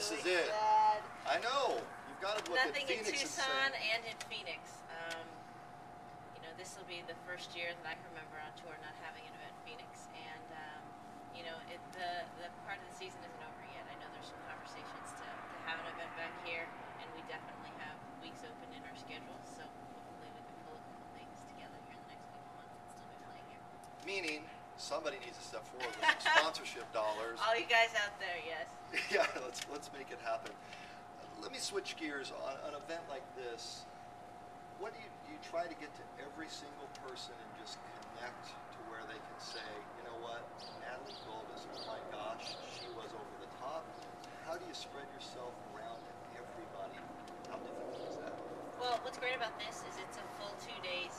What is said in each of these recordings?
this is it. Sad. I know. You've got to look Nothing at Phoenix in Tucson and in Phoenix. You know, this will be the first year that I can remember on tour not having an event in Phoenix, and you know, the part of the season isn't over yet. I know there's some conversations to have an event back here, and we definitely have weeks open in our schedule, so hopefully we can pull a couple things together here in the next couple months and still be playing here. Meaning, somebody needs to step forward with some sponsorship dollars. All you guys out there, yes. Yeah, let's make it happen. Let me switch gears. On an event like this, what do you try to get to every single person and just connect to where they can say, you know what, Natalie Gulbis, oh my gosh, she was over the top. How do you spread yourself around to everybody? How difficult is that? Well, what's great about this is it's a full 2 days,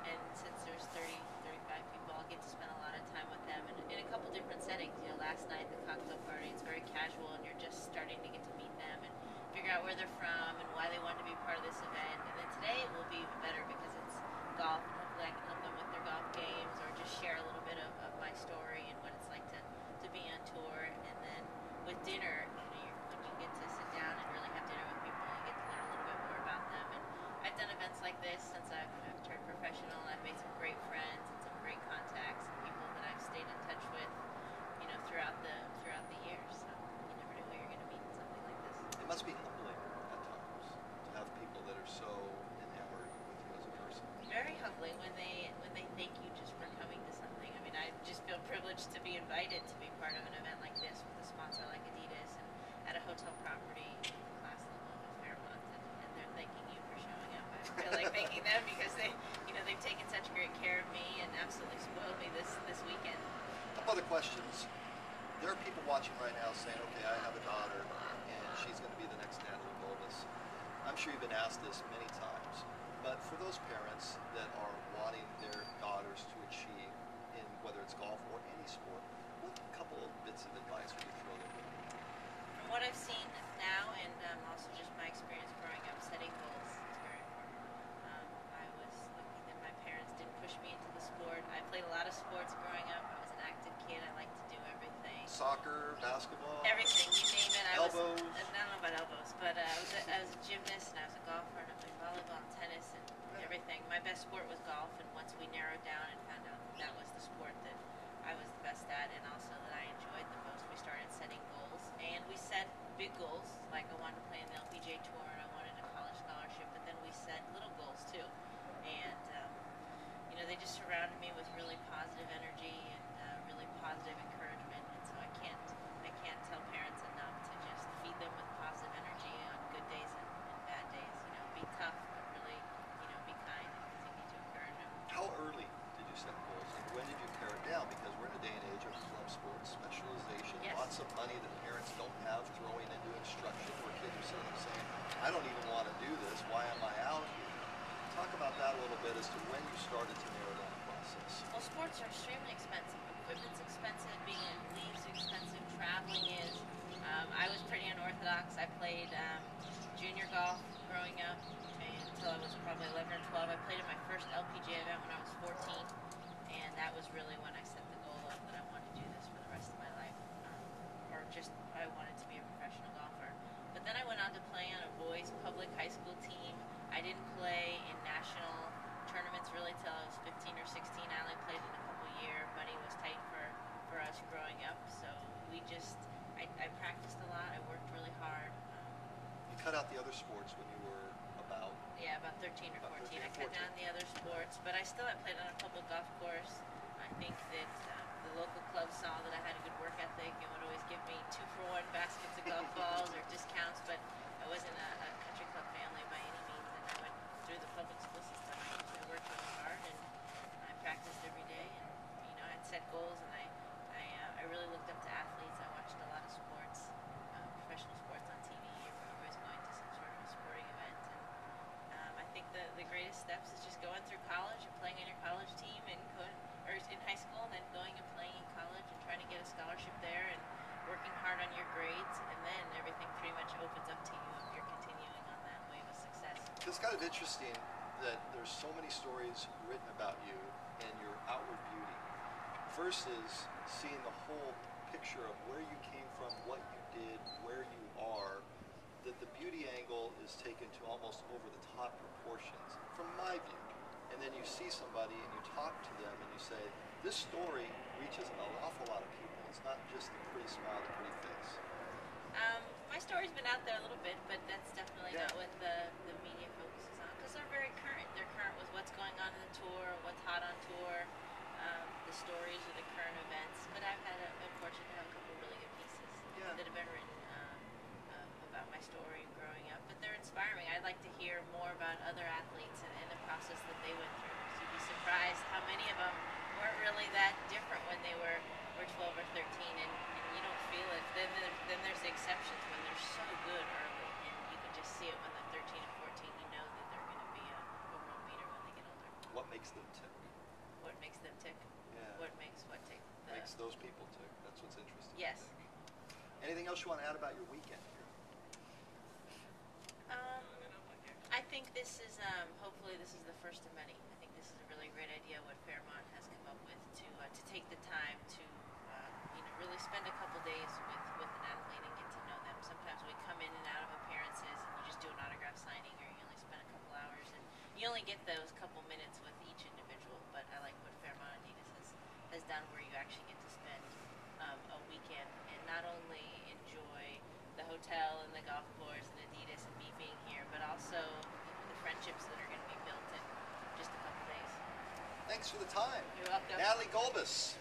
and since there's 30, 35 people, I'll get to spend a lot of time with them in a couple different settings. You know, last night the cocktail party, it's very casual, and you're just starting to get to meet them and figure out where they're from and why they want to be part of this event. And then today it will be even better because it's golf, and hopefully I can help them with their golf games or just share a little bit of my story and what it's like to be on tour. And then with dinner, you know, when you get to sit down and really have dinner with people, you get to learn a little bit more about them. And I've done events like this since I've turned professional. I've made some great friends and some great contacts and people that I've stayed in touch with, you know, throughout the years. So you never know who you're going to meet in something like this. It must be humbling at times to have people that are so enamored with you as a person. Very humbling when they thank you just for coming to something. I mean, I just feel privileged to be invited to be part of an event like this with a sponsor like Adidas and at a hotel property class level of Fairmont, and they're thanking you for showing up. I feel like thanking them because they've taken such great care of me and absolutely spoiled me this weekend. A couple other questions. There are people watching right now saying, okay, I have a daughter and she's going to be the next Natalie Gulbis. I'm sure you've been asked this many times, but for those parents that are wanting their daughters to achieve in whether it's golf or any sport, what couple of bits of advice would you throw their way? From what I've seen now, and also just my experience growing up, setting goals is very important. I was lucky that my parents didn't push me into the sport. I played a lot of sports growing up. I was an active kid. I liked to do everything. Soccer, basketball? Everything, you name it. Elbows? I don't know about elbows, but I was a gymnast and I was a golfer and I played volleyball and tennis and everything. My best sport was golf, and once we narrowed down and found out that was the sport that I was the best at and also that I enjoyed the most, we started setting goals. And we set big goals, like I wanted to play in the LPGA Tour and I wanted a college scholarship, but then we set little goals too. And you know, they just surrounded me with really positive energy and really positive encouragement. And so I can't tell parents enough to just feed them with positive energy on good days and bad days. You know, be tough, but really, you know, be kind and continue to encourage them. How early did you set goals, and when did you pare it down? Because we're in a day and age of club sports, specialization, Yes. lots of money that parents don't have throwing into instruction, where kids are sitting there saying, I don't even want to do this, why am I out here? Talk about that a little bit as to when you started to narrow down the process. Well, sports are extremely expensive. Equipment's expensive, being in leagues expensive, traveling is. I was pretty unorthodox. I played junior golf growing up until I was probably 11 or 12. I played in my first LPGA event when I was 14, and that was really when I set the goal of that I wanted to do this for the rest of my life, or just I wanted to be a professional golfer. But then I went on to play on a boys' public high school team. I didn't play in national tournaments really till I was 15 or 16. I only played in a couple years. Money was tight for us growing up, so I practiced a lot. I worked really hard. You cut out the other sports when you were about? Yeah, about 13 or 14. I cut down the other sports, but I played on a public golf course. I think that the local club saw that I had a good work ethic and would always give me 2-for-1 baskets of golf balls or discounts, but I wasn't a country club family by any means, and I went through the public school system. I worked really hard and I practiced every day, and you know, I'd set goals, and I really looked up to athletes. I watched a lot of sports, professional sports on TV. You're always going to some sort of a sporting event, and I think the greatest steps is just going through college and playing on your college team and or in high school, and then going and playing in college and trying to get a scholarship there and working hard on your grades, and then everything pretty much opens up to you if you're continuing on that wave of success. It's kind of interesting that there's so many stories written about you and your outward beauty versus seeing the whole picture of where you came from, what you did, where you that the beauty angle is taken to almost over the top proportions, from my view. And then you see somebody and you talk to them and you say, this story reaches an awful lot of people. It's not just the pretty smile, the pretty face. My story's been out there a little bit, but that's definitely not what the media focuses on, because they're very current. They're current with what's going on in the tour, what's hot on tour, the stories of the current events. But I've been fortunate to have a couple really good pieces that have been written about my story growing up. But they're inspiring. I'd like to hear more about other athletes and the process that they went through. So you'd be surprised how many of them weren't really that different when they were 12 or 13, and you don't feel it. Then there's the exceptions when they're so good early, and you can just see it when they're 13 and 14. You know that they're going to be a world beater when they get older. What makes them tick? What makes them tick? Yeah. What makes what tick? Makes those people tick. That's what's interesting. Yes. Anything else you want to add about your weekend here? I think this is, hopefully this is the first of many. I think this is a really great idea what Fairmont has come up with to take the time to really spend a couple days with an athlete and get to know them. Sometimes we come in and out of appearances and you just do an autograph signing, or you only spend a couple hours, and you only get those couple minutes with each individual. But I like what Fairmont Adidas has done, where you actually get to spend a weekend and not only enjoy the hotel and the golf course and Adidas and me being here, but also the friendships that are going to be built in just a couple days. Thanks for the time. You're welcome. Natalie Gulbis.